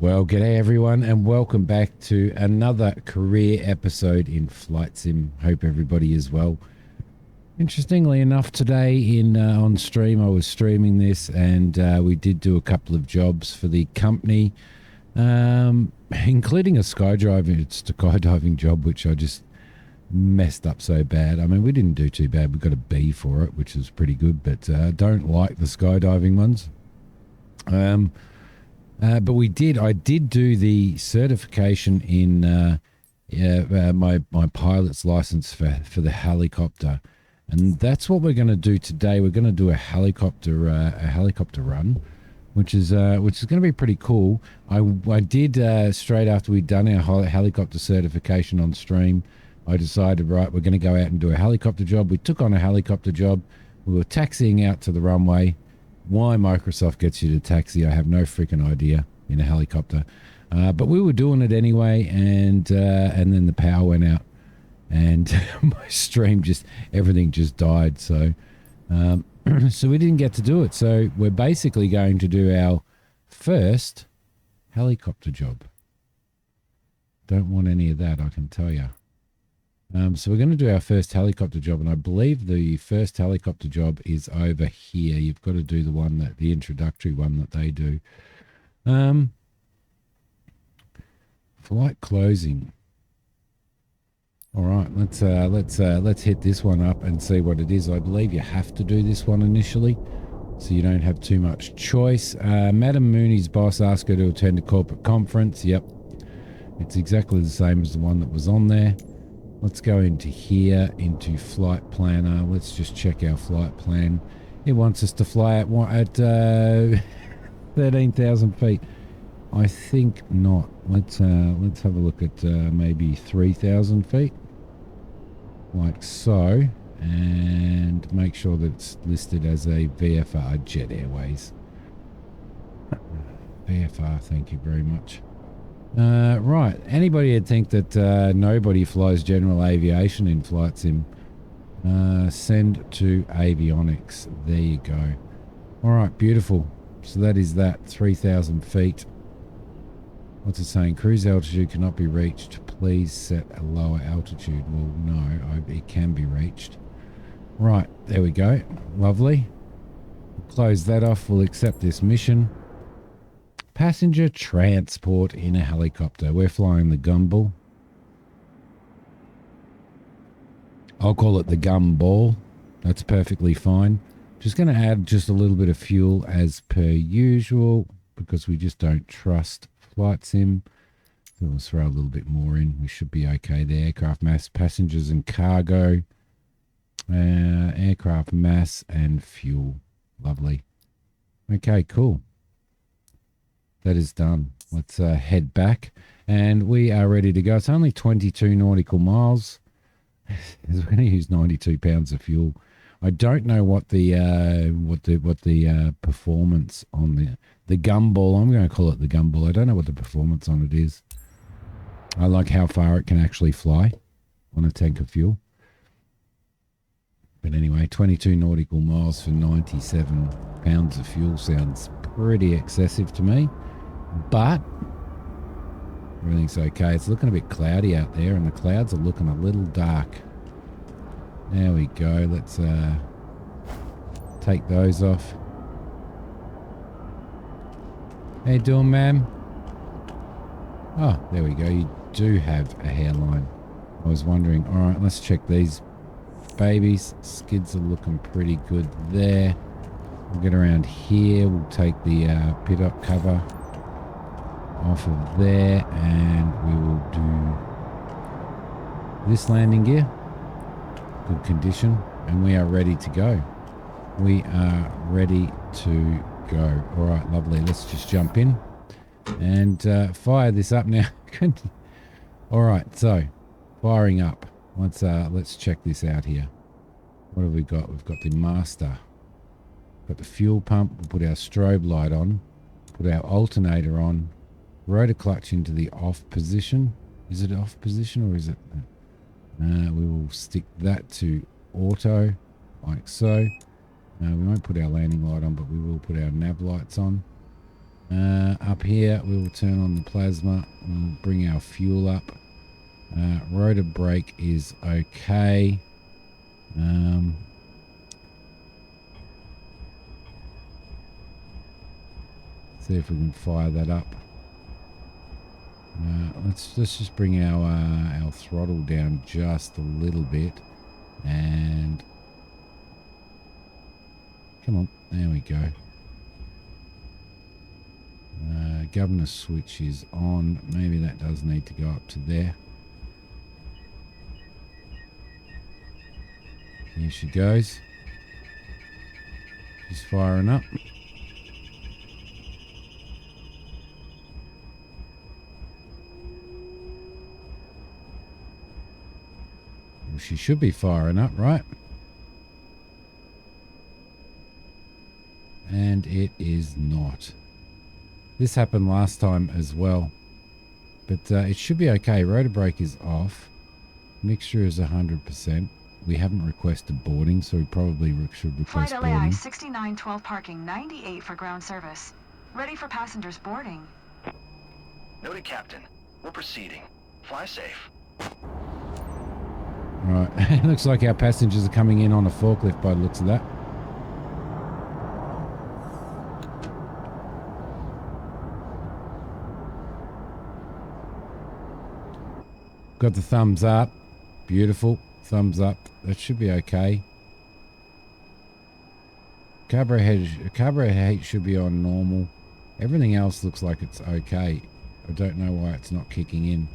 Well, g'day everyone, and welcome back to another career episode in Flight Sim. Hope everybody is well. Interestingly enough, today on stream, I was streaming this, and we did do a couple of jobs for the company, including a skydiving job, which I just messed up so bad. I mean, we didn't do too bad. We got a B for it, which is pretty good, but don't like the skydiving ones. But I did do the certification in my pilot's license for the helicopter, and that's what we're going to do today. We're going to do a helicopter run, which is going to be pretty cool. I did straight after we'd done our helicopter certification on stream. I decided, right, we're going to go out and do a helicopter job. We took on a helicopter job. We were taxiing out to the runway. Why Microsoft gets you to taxi, I have no freaking idea in a helicopter. But we were doing it anyway, and then the power went out, and my stream everything just died. So, so we didn't get to do it. So we're basically going to do our first helicopter job. Don't want any of that, I can tell you. So we're going to do our first helicopter job, and I believe the first helicopter job is over here. You've got to do the introductory one that they do. Flight closing. All right, let's hit this one up and see what it is. I believe you have to do this one initially, so you don't have too much choice. Madam Mooney's boss asked her to attend a corporate conference. Yep, it's exactly the same as the one that was on there. Let's go into here, into flight planner. Let's just check our flight plan. It wants us to fly at 13,000 feet. I think not. Let's have a look at maybe 3,000 feet, like so, and make sure that it's listed as a VFR, Jet Airways. VFR, thank you very much. Right, anybody would think that nobody flies general aviation in Flight Sim. Send to avionics. There you go. All right, beautiful. So that is that, 3,000 feet. What's it saying? Cruise altitude cannot be reached. Please set a lower altitude. Well, no, it can be reached. Right, there we go. Lovely. We'll close that off. We'll accept this mission. Passenger transport in a helicopter. We're flying the Gumball. I'll call it the Gumball. That's perfectly fine. Just going to add just a little bit of fuel as per usual, because we just don't trust Flight Sim. So we'll throw a little bit more in. We should be okay there. Aircraft mass, passengers and cargo. Aircraft mass and fuel. Lovely. Okay, cool. That is done. Let's head back, and we are ready to go. It's only 22 nautical miles. We're going to use 92 pounds of fuel. I don't know what the performance on the Gumball. I'm going to call it the Gumball. I don't know what the performance on it is. I like how far it can actually fly on a tank of fuel. But anyway, 22 nautical miles for 97 pounds of fuel sounds pretty excessive to me. But everything's okay. It's looking a bit cloudy out there, and the clouds are looking a little dark. There we go. Let's take those off. How you doing, ma'am? Oh, there we go. You do have a hairline. I was wondering. All right, let's check these babies. Skids are looking pretty good there. We'll get around here. We'll take the pit-up cover off of there, and we will do this landing gear. Good condition, and we are ready to go. We are ready to go. All right, lovely. Let's just jump in and fire this up now. All right, so firing up. Let's check this out here. What have we got? We've got the master. Got the fuel pump. We'll put our strobe light on. Put our alternator on. Rotor clutch into the off position. Is it off position, or is it? We will stick that to auto, like so. We won't put our landing light on, but we will put our nav lights on. Up here, we will turn on the plasma. We'll bring our fuel up. Rotor brake is okay. See if we can fire that up. Let's just bring our throttle down just a little bit, and come on, there we go. Governor switch is on. Maybe that does need to go up to there. Here she goes. She's firing up. Well, she should be firing up, right? And it is not. This happened last time as well. But it should be okay. Rotor brake is off. Mixture is 100%. We haven't requested boarding, so we probably should request Flight boarding. LAI 6912 parking 98 for ground service. Ready for passengers boarding. Noted, Captain. We're proceeding. Fly safe. Right. It looks like our passengers are coming in on a forklift by the looks of that. Got the thumbs up. Beautiful. Thumbs up. That should be okay. Carburetor heat should be on normal. Everything else looks like it's okay. I don't know why it's not kicking in.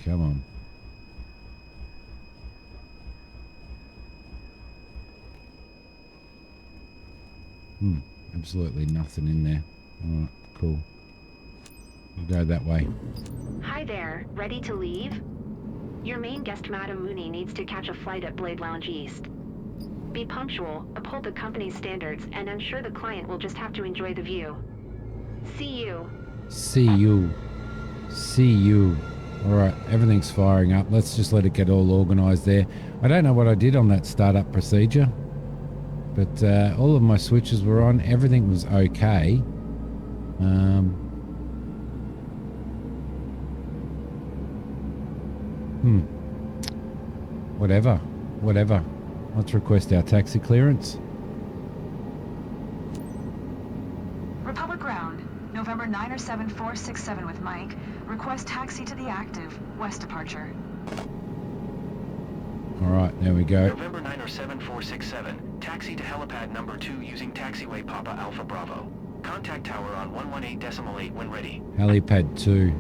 Come on. Absolutely nothing in there. Alright, cool. We'll go that way. Hi there, ready to leave? Your main guest, Madam Mooney, needs to catch a flight at Blade Lounge East. Be punctual, uphold the company's standards, and ensure the client will just have to enjoy the view. See you. See you. See you. Alright, everything's firing up. Let's just let it get all organised there. I don't know what I did on that startup procedure, but all of my switches were on. Everything was okay. Whatever. Let's request our taxi clearance. Republic Ground, November 907-467 with Mike. Request taxi to the active, west departure. Alright, there we go. November 907-467. Taxi to helipad number 2 using taxiway Papa Alpha Bravo. Contact tower on 118.8 when ready. Helipad 2.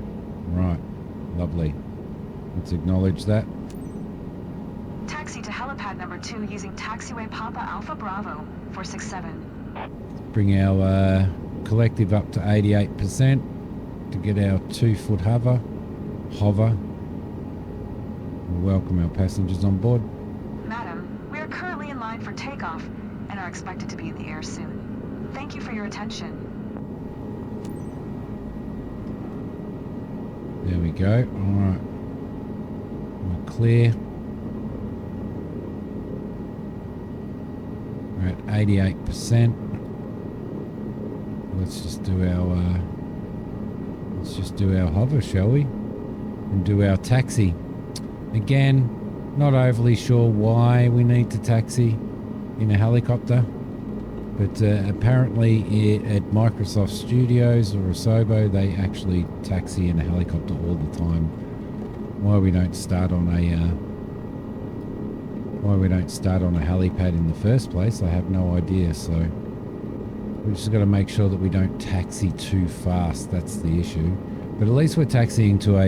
Right, lovely. Let's acknowledge that. Taxi to helipad number 2 using taxiway Papa Alpha Bravo 467. Bring our collective up to 88% to get our 2-foot hover. We'll welcome our passengers on board. Madam, we are currently in line for takeoff and are expected to be in the air soon. Thank you for your attention. There we go. Alright. We're clear. We're at 88%. Let's just do our hover, shall we? And do our taxi. Again, not overly sure why we need to taxi in a helicopter, but apparently at Microsoft Studios or Asobo, they actually taxi in a helicopter all the time. Why we don't start on a helipad in the first place, I have no idea. So we just got to make sure that we don't taxi too fast. That's the issue. But at least we're taxiing to a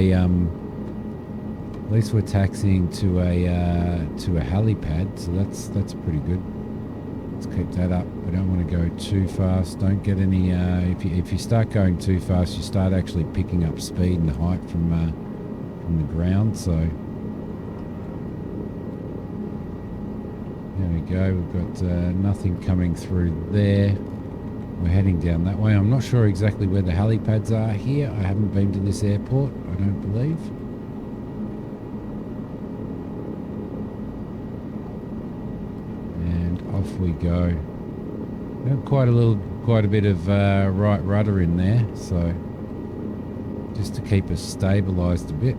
helipad, so that's pretty good. Let's keep that up. We don't want to go too fast. Don't get any. If you start going too fast, you start actually picking up speed and height from the ground. So there we go. We've got nothing coming through there. We're heading down that way. I'm not sure exactly where the helipads are here. I haven't been to this airport, I don't believe. And off we go. Got quite a bit of right rudder in there, so just to keep us stabilised a bit.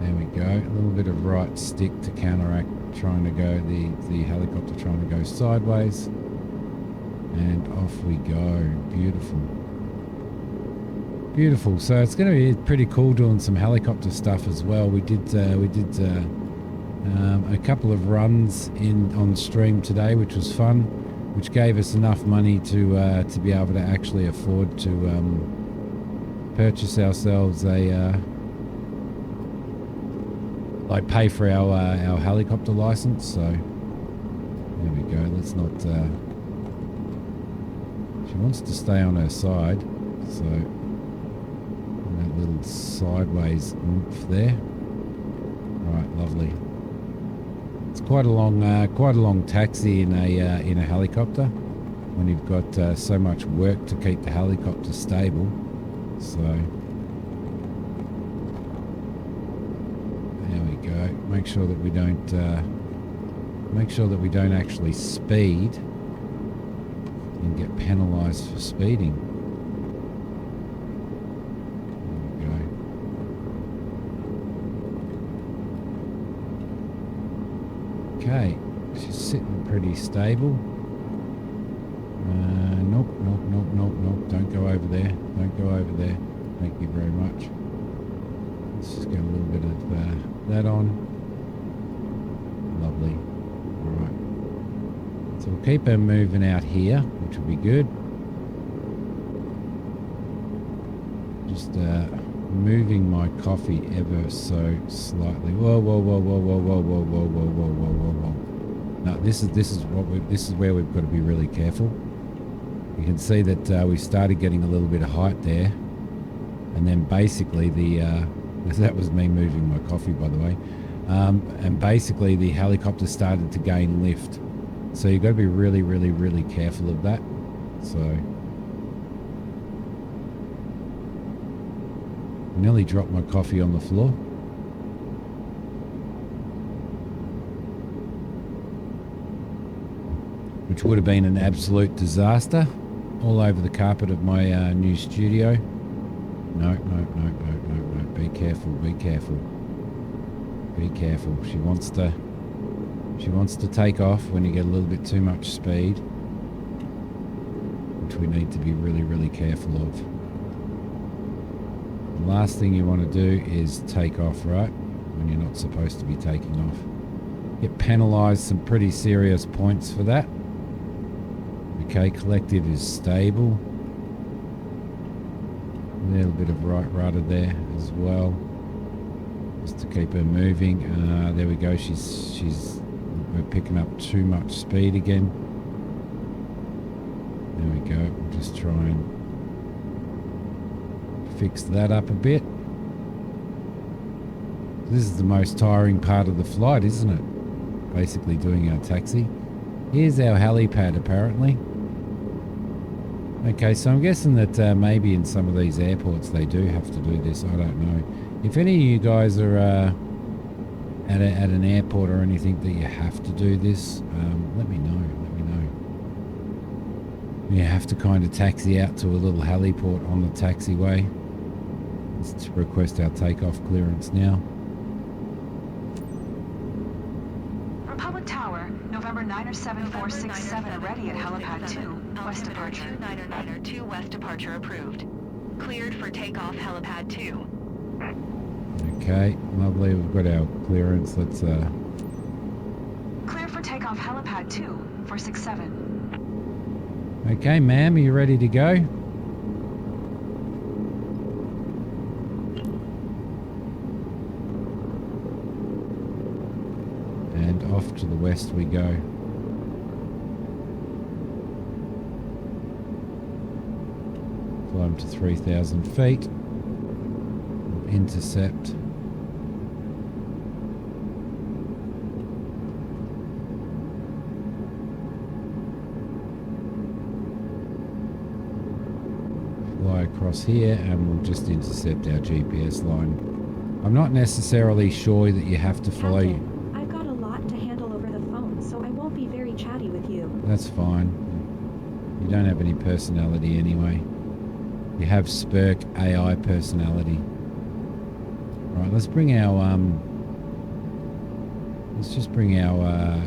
There we go. A little bit of right stick to counteract trying to go the helicopter trying to go sideways, and off we go. Beautiful. Beautiful. So it's going to be pretty cool doing some helicopter stuff as well. We did a couple of runs on stream today, which was fun, which gave us enough money to be able to actually afford to purchase ourselves a like pay for our helicopter license. So there we go. Let's not. She wants to stay on her side, so. That little sideways oomph there. Right, lovely. It's quite a long taxi in a helicopter when you've got so much work to keep the helicopter stable. So there we go. Make sure that we don't actually speed and get penalised for speeding. Okay, she's sitting pretty stable. Nope. Don't go over there. Don't go over there. Thank you very much. Let's just get a little bit of that on. Lovely. Alright. So we'll keep her moving out here, which will be good. Just moving my coffee ever so slightly. Whoa. No, this is where we've got to be really careful. You can see that we started getting a little bit of height there, and then basically that was me moving my coffee, by the way. And basically the helicopter started to gain lift, so you've got to be really careful of that. So. Nearly dropped my coffee on the floor. Which would have been an absolute disaster. All over the carpet of my new studio. No. Be careful. Be careful. She wants to take off when you get a little bit too much speed. Which we need to be really careful of. The last thing you want to do is take off right when you're not supposed to be taking off. Get penalised some pretty serious points for that. Okay, collective is stable. A little bit of right rudder there as well, just to keep her moving. There we go. We're picking up too much speed again. There we go. We'll just try and fix that up a bit. This is the most tiring part of the flight, isn't it? Basically doing our taxi. Here's our helipad apparently. Okay, so I'm guessing that maybe in some of these airports they do have to do this. I don't know. If any of you guys are at an airport or anything that you have to do this, let me know. You have to kind of taxi out to a little heliport on the taxiway. Let's request our takeoff clearance now. Republic Tower, November 9er7467, ready at helipad 2, west departure. 2 west departure approved. Cleared for takeoff helipad 2. Okay, lovely. We've got our clearance. Let's Clear for takeoff helipad 2 for 67. Okay, ma'am, are you ready to go? And off to the west we go. Climb to 3,000 feet. Intercept. Fly across here and we'll just intercept our GPS line. I'm not necessarily sure that you have to follow. Captain, I've got a lot to handle over the phone, so I won't be very chatty with you. That's fine. You don't have any personality anyway. You have Spurk AI personality. Right, let's bring our let's just bring our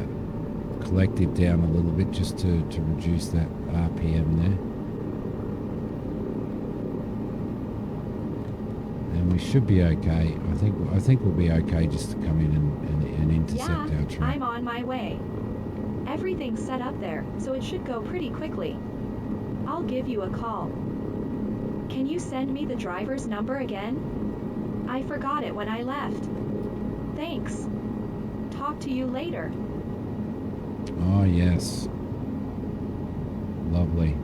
collective down a little bit just to reduce that RPM there. And we should be okay. I think we'll be okay just to come in and intercept our train. I'm on my way. Everything's set up there, so it should go pretty quickly. I'll give you a call. Can you send me the driver's number again? I forgot it when I left. Thanks. Talk to you later. Oh, yes. Lovely.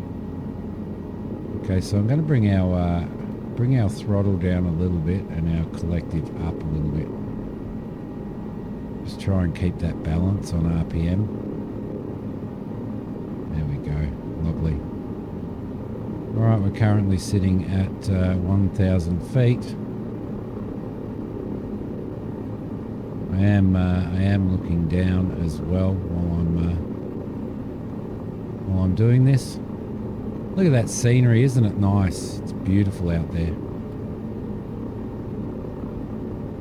Okay, so I'm going to bring our throttle down a little bit and our collective up a little bit. Just try and keep that balance on RPM. There we go. Lovely. All right, we're currently sitting at 1,000 feet. I am looking down as well while I'm doing this. Look at that scenery, isn't it nice? It's beautiful out there.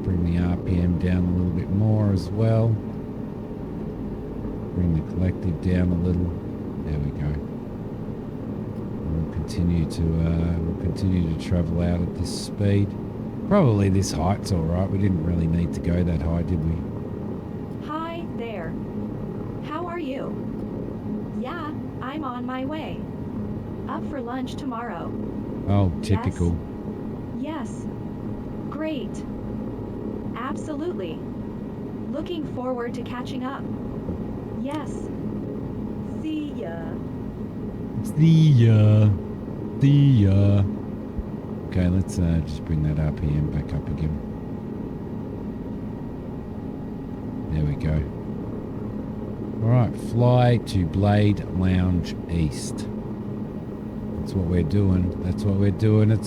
Bring the RPM down a little bit more as well. Bring the collective down a little. There we go. We'll continue to travel out at this speed. Probably this height's all right. We didn't really need to go that high, did we? Hi there. How are you? Yeah, I'm on my way. Up for lunch tomorrow. Oh, typical. Yes. Great. Absolutely. Looking forward to catching up. Yes. See ya. See ya. Okay, let's just bring that RPM back up again. There we go. Alright, fly to Blade Lounge East. That's what we're doing. It's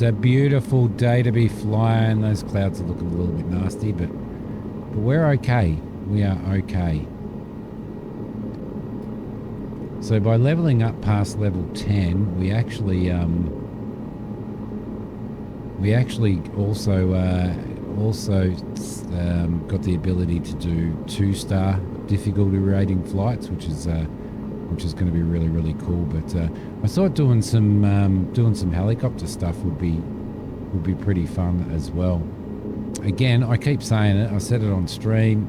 a beautiful day to be flying. Those clouds are looking a little bit nasty, but we're okay. We are okay. So by leveling up past level 10, we actually also got the ability to do 2-star difficulty rating flights, which is going to be really, really cool. But I thought doing some helicopter stuff would be pretty fun as well. Again, I keep saying it. I said it on stream,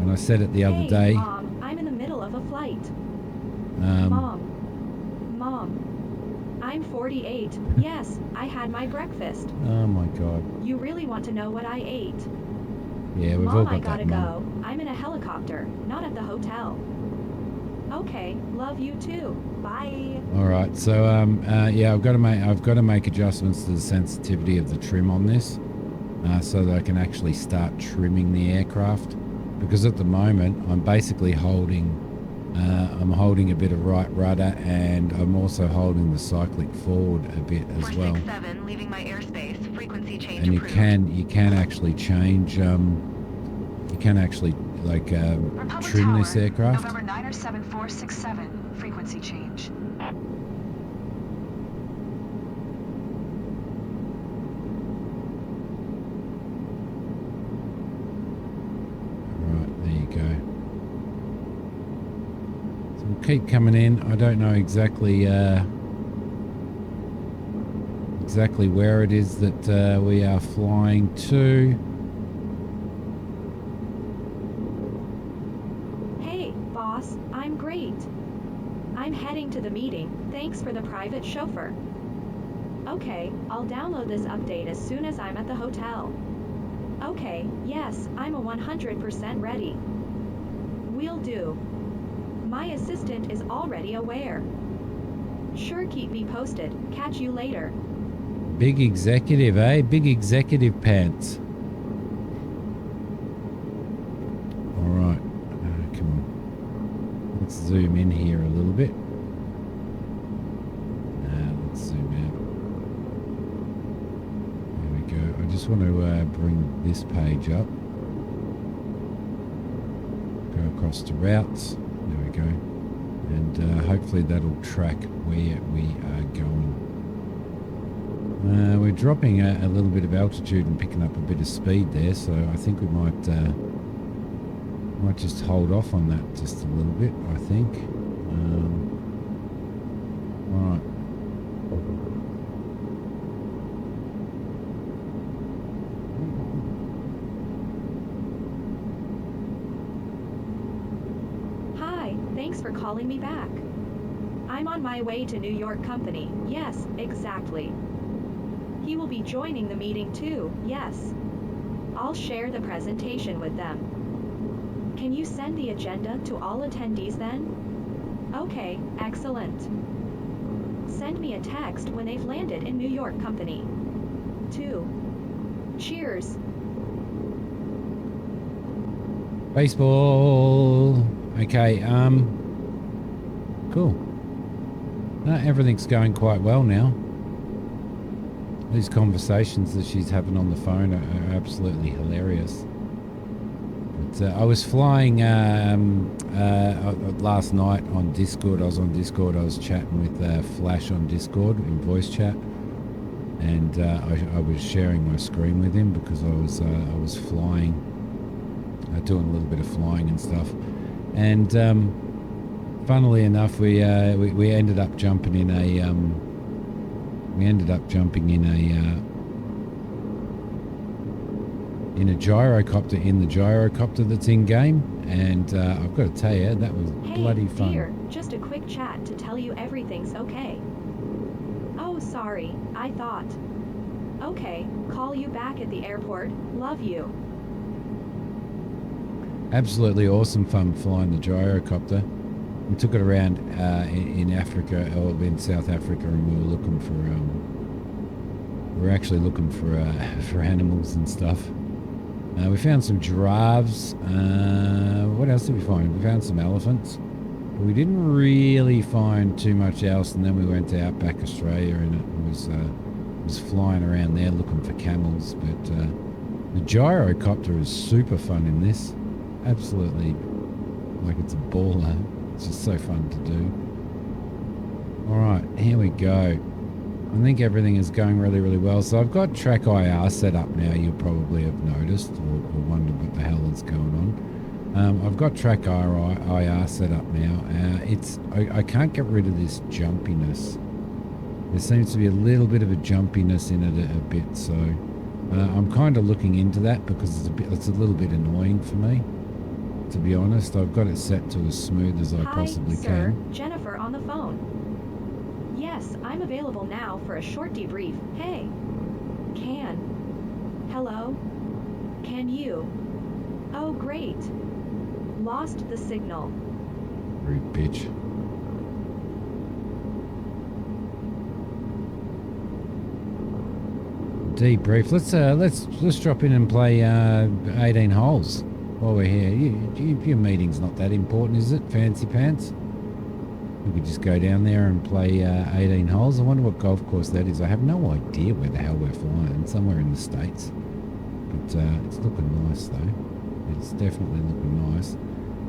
and I said it the other day. Mom, I'm in the middle of a flight. Mom, I'm 48. Yes, I had my breakfast. Oh my God. You really want to know what I ate? Yeah, we've Mom, all got I gotta that. go. I'm in a helicopter, not at the hotel. Okay, love you too. Bye. All right, so yeah, I've got to make adjustments to the sensitivity of the trim on this, so that I can actually start trimming the aircraft. Because at the moment, I'm basically holding a bit of right rudder, and I'm also holding the cyclic forward a bit as well. 467, leaving my airspace. Frequency change And approved. you can actually change. You can actually Republic trim Tower, this aircraft. November 9er 7467, frequency change. Right, there you go. So we'll keep coming in. I don't know exactly where it is that we are flying to. Hey, boss, I'm great. I'm heading to the meeting. Thanks for the private chauffeur. Okay, I'll download this update as soon as I'm at the hotel. Okay, yes, I'm a 100% ready. Will do. My assistant is already aware. Sure, keep me posted. Catch you later. Big executive, eh? Big executive pants. All right, come on. Let's zoom in here a little bit. Let's zoom out. There we go. I just just want to bring this page up. Go across to routes. There we go. And hopefully that'll track where we are going. We're dropping a little bit of altitude and picking up a bit of speed there, so I think we might just hold off on that just a little bit, I think. All right. Hi, thanks for calling me back. I'm on my way to New York company. Yes, exactly. He will be joining the meeting too. Yes. I'll share the presentation with them. Can you send the agenda to all attendees then? Okay, excellent. Send me a text when they've landed in New York company. 2. Cheers. Baseball. Okay, cool. No, everything's going quite well now. These conversations that she's having on the phone are absolutely hilarious. But I was flying last night on Discord. I was on Discord. I was chatting with Flash on Discord in voice chat, and I was sharing my screen with him because I was flying, doing a little bit of flying and stuff. And funnily enough, we ended up jumping in a gyrocopter in the gyrocopter that's in game, and I've got to tell you, that was bloody fun. Dear, just a quick chat to tell you everything's okay. Oh, sorry, I thought. Okay, call you back at the airport. Love you. Absolutely awesome fun flying the gyrocopter. We took it around in Africa, or in South Africa, and we were looking for for animals and stuff. We found some giraffes. What else did we find? We found some elephants, but we didn't really find too much else. And then we went to Outback Australia, and it was flying around there looking for camels. But the gyrocopter is super fun in this. Absolutely, like it's a baller. It's just so fun to do. All right, here we go. I think everything is going really, really well. So I've got Track IR set up now. You'll probably have noticed or wondered what the hell is going on. I've got Track IR set up now. I can't get rid of this jumpiness. There seems to be a little bit of a jumpiness in it a bit. So I'm kind of looking into that because it's a little bit annoying for me. To be honest, I've got it set to as smooth as I possibly sir. can. Jennifer on the phone. Yes, I'm available now for a short debrief. Hey. Hello? Can you? Oh, great. Lost the signal. Rude bitch. Debrief. Let's drop in and play 18 holes. While we're here, your meeting's not that important, is it? Fancy pants? We could just go down there and play 18 holes. I wonder what golf course that is. I have no idea where the hell we're flying. Somewhere in the States. But it's looking nice, though. It's definitely looking nice.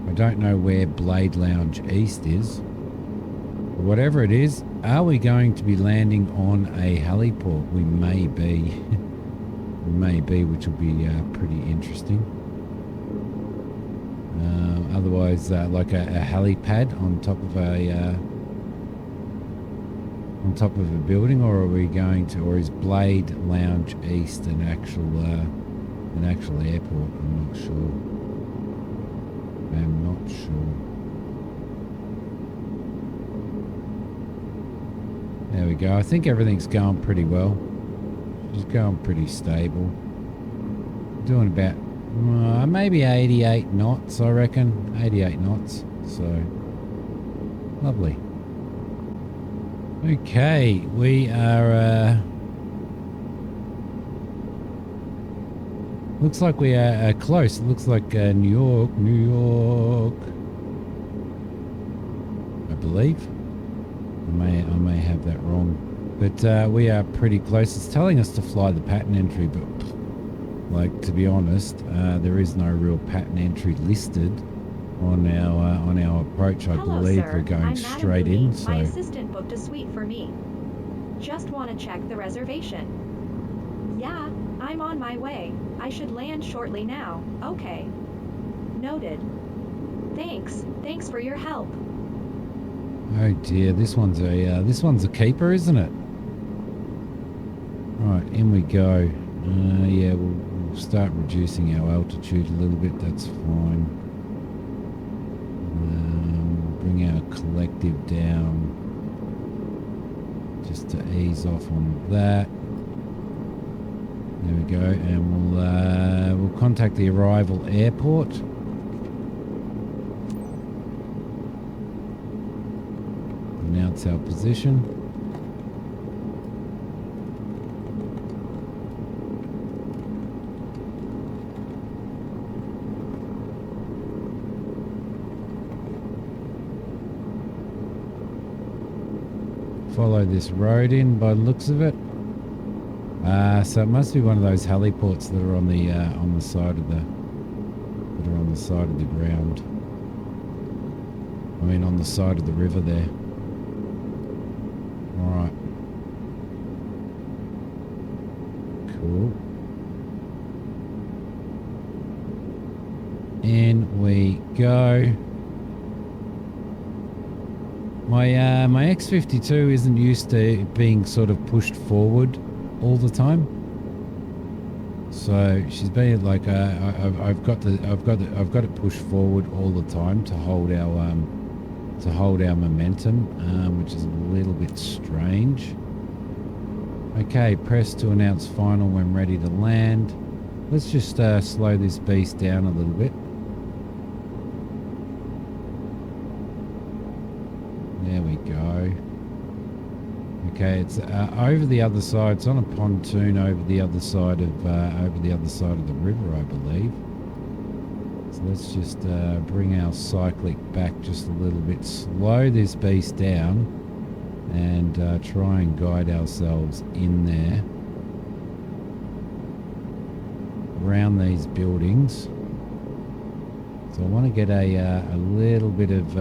I don't know where Blade Lounge East is. But whatever it is, are we going to be landing on a heliport? We may be. We may be, which will be pretty interesting. Otherwise, like a helipad on top of a building, or are we going to, or is Blade Lounge East an actual airport? I'm not sure. There we go. I think everything's going pretty well. It's going pretty stable. Doing about maybe 88 knots, I reckon. 88 knots. So, lovely. Okay, we are... looks like we are close. It looks like New York, I believe. I may have that wrong. But we are pretty close. It's telling us to fly the pattern entry, but Like, to be honest, there is no real pattern entry listed on our approach. I Hello, believe sir. we're going I'm straight Madam in. Mooney. My So assistant booked a suite for me. Just want to check the reservation. Yeah, I'm on my way. I should land shortly now. Okay. Noted. Thanks. Thanks for your help. oh dear, this one's a keeper, isn't it? Right, in we go. Yeah, we'll start reducing our altitude a little bit. That's fine. Bring our collective down just to ease off on that. There we go, and we'll contact the arrival airport. Announce our position. Follow this road in by the looks of it. So it must be one of those heliports that are on the side of the ground. I mean, on the side of the river there. All right. Cool. In we go. My X52 isn't used to being sort of pushed forward all the time, so she's been like I've got it pushed forward all the time to hold our momentum, which is a little bit strange. Okay, press to announce final when ready to land. Let's just slow this beast down a little bit. There we go. Okay, it's over the other side. It's on a pontoon over the other side of the river, I believe. So let's just bring our cyclic back just a little bit, slow this beast down, and try and guide ourselves in there around these buildings. So I want to get a little bit of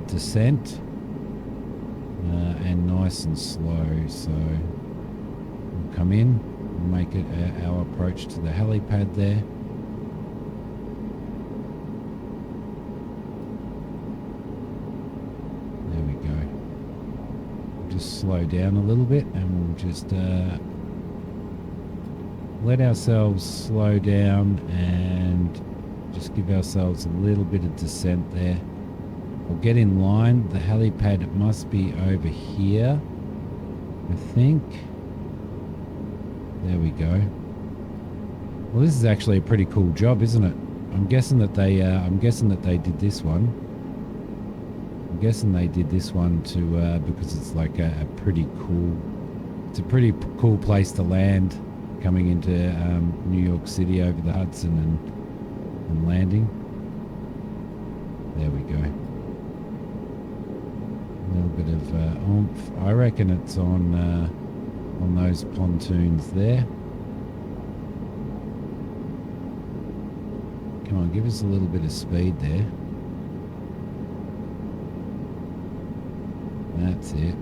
descent, and nice and slow. So we'll come in and make it our approach to the helipad there. There we go. We'll just slow down a little bit, and we'll just let ourselves slow down and just give ourselves a little bit of descent there. We'll get in line. The helipad must be over here, I think. There we go. Well, this is actually a pretty cool job, isn't it? I'm guessing that they did this one. I'm guessing they did this one to because it's like a pretty cool. It's a pretty cool place to land, coming into New York City over the Hudson and landing. There we go. A little bit of oomph. I reckon it's on those pontoons there. Come on, give us a little bit of speed there. That's it.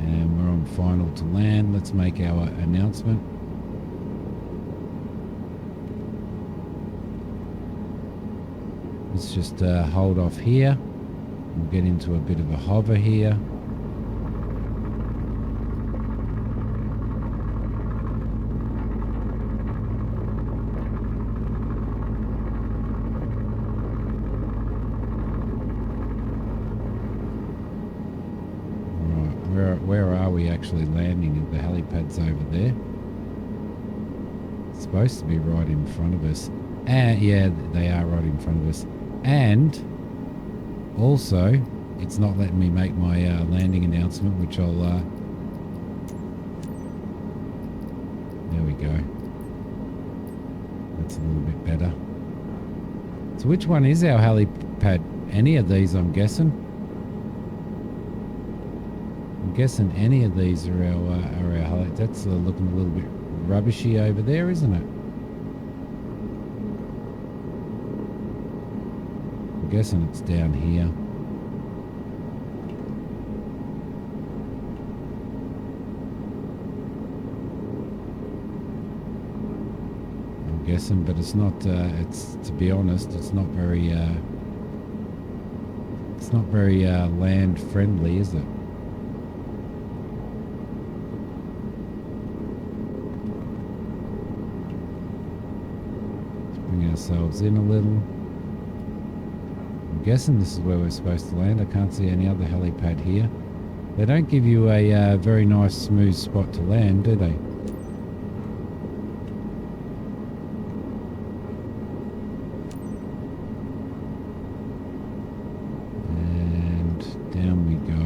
And we're on final to land. Let's make our announcement. Let's just hold off here. We'll get into a bit of a hover here. Right, where are we actually landing? The helipad's over there. It's supposed to be right in front of us. And yeah, they are right in front of us. And also, it's not letting me make my landing announcement, which I'll... there we go. That's a little bit better. So which one is our helipad? Any of these, I'm guessing. I'm guessing any of these are our heli. That's looking a little bit rubbishy over there, isn't it? I'm guessing it's down here. I'm guessing, but it's not. It's, to be honest, it's not very. It's not very land friendly, is it? Bring ourselves in a little. I'm guessing this is where we're supposed to land. I can't see any other helipad here. They don't give you a very nice smooth spot to land, do they? And down we go.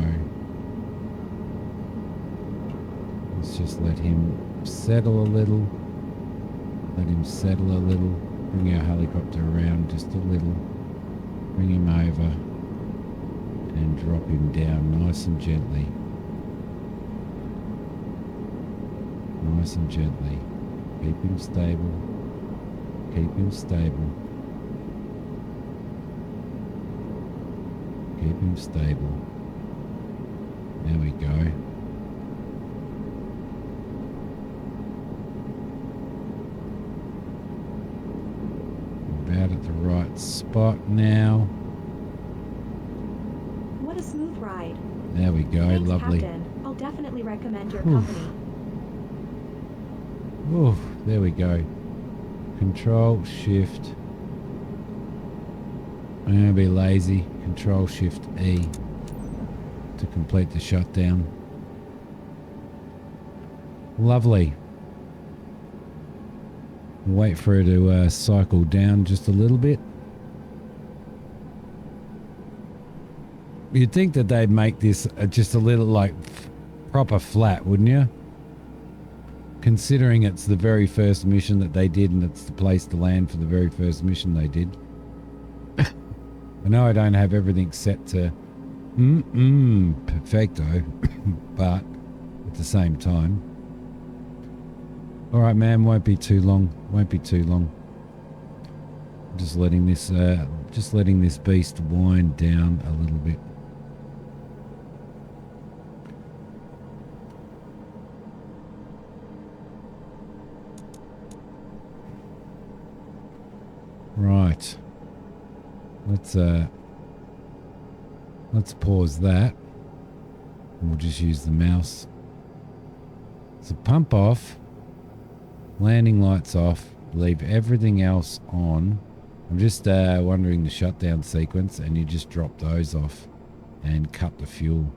Let's just let him settle a little. Let him settle a little. Bring our helicopter around just a little. Bring him over and drop him down nice and gently. Nice and gently. Keep him stable. Keep him stable. Keep him stable. There we go. About at the right spot now. What a smooth ride. There we go. Thanks, Lovely. Captain. I'll definitely recommend your company. Oof, there we go. Control Shift. I'm going to be lazy. Control Shift E to complete the shutdown. Lovely. Wait for her to cycle down just a little bit. You'd think that they'd make this just a little like proper flat, wouldn't you? Considering it's the very first mission that they did and it's the place to land for the very first mission they did. I know I don't have everything set to perfecto, but at the same time. All right, man, won't be too long. Won't be too long. Just letting this beast wind down a little bit. Right. Let's pause that. We'll just use the mouse. So pump off. Landing lights off. Leave everything else on. I'm just wondering the shutdown sequence, and you just drop those off and cut the fuel.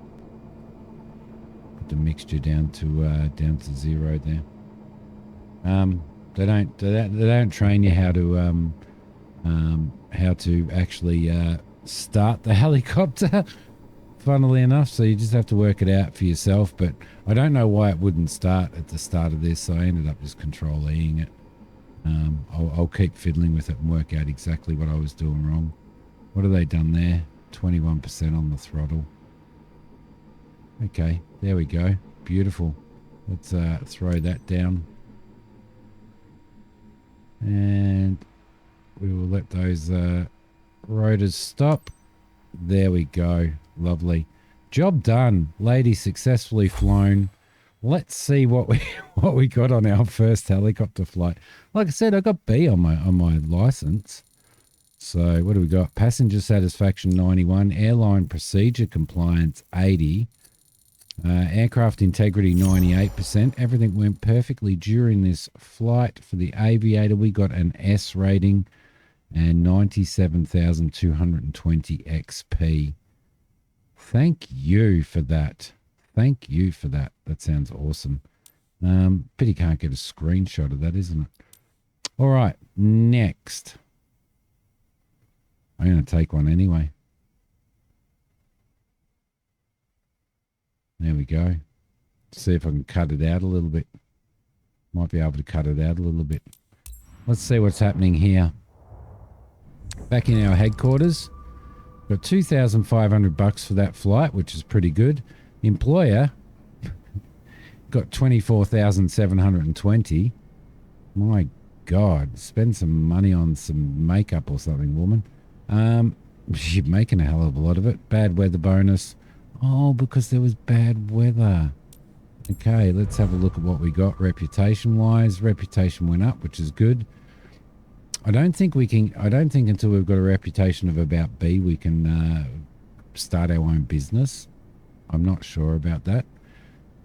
Put the mixture down to zero there. They don't train you how to actually start the helicopter, funnily enough, so you just have to work it out for yourself. But I don't know why it wouldn't start at the start of this, so I ended up just Control-E-ing it. I'll keep fiddling with it and work out exactly what I was doing wrong. What have they done there? 21% on the throttle. Okay, there we go. Beautiful. Let's throw that down. And we will let those rotors stop. There we go. Lovely. Job done. Lady successfully flown. Let's see what we got on our first helicopter flight. Like I said, I got B on my license. So what do we got? Passenger satisfaction 91, airline procedure compliance 80, aircraft integrity 98%. Everything went perfectly during this flight. For the aviator, we got an S rating and 97,220 XP. Thank you for that. Thank you for that. That sounds awesome. Pity can't get a screenshot of that, isn't it? All right, next. I'm going to take one anyway. There we go. See if I can cut it out a little bit. Might be able to cut it out a little bit. Let's see what's happening here. Back in our headquarters. Got $2,500 for that flight, which is pretty good. Employer, got 24,720. My God, spend some money on some makeup or something, woman. You're making a hell of a lot of it. Bad weather bonus. Oh, because there was bad weather. Okay, let's have a look at what we got reputation-wise. Reputation went up, which is good. I don't think until we've got a reputation of about B, we can start our own business. I'm not sure about that.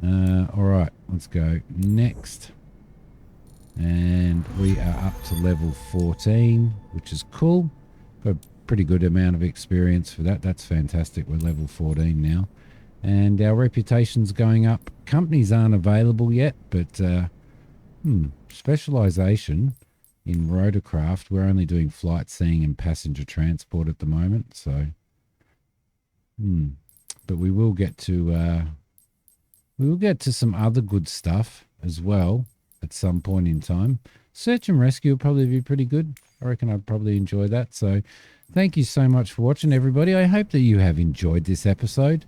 All right, let's go next. And we are up to level 14, which is cool. Got a pretty good amount of experience for that. That's fantastic. We're level 14 now. And our reputation's going up. Companies aren't available yet, but specialization in rotorcraft. We're only doing flight seeing and passenger transport at the moment. So, but we will get to some other good stuff as well at some point in time. Search and rescue will probably be pretty good. I reckon I'd probably enjoy that. So thank you so much for watching, everybody. I hope that you have enjoyed this episode.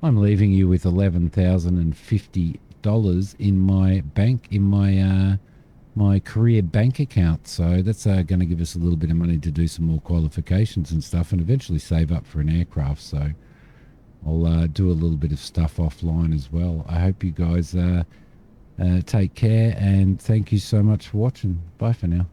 I'm leaving you with $11,050 in my bank, in my career bank account. So that's going to give us a little bit of money to do some more qualifications and stuff, and eventually save up for an aircraft. So I'll do a little bit of stuff offline as well. I hope you guys take care, and thank you so much for watching. Bye for now.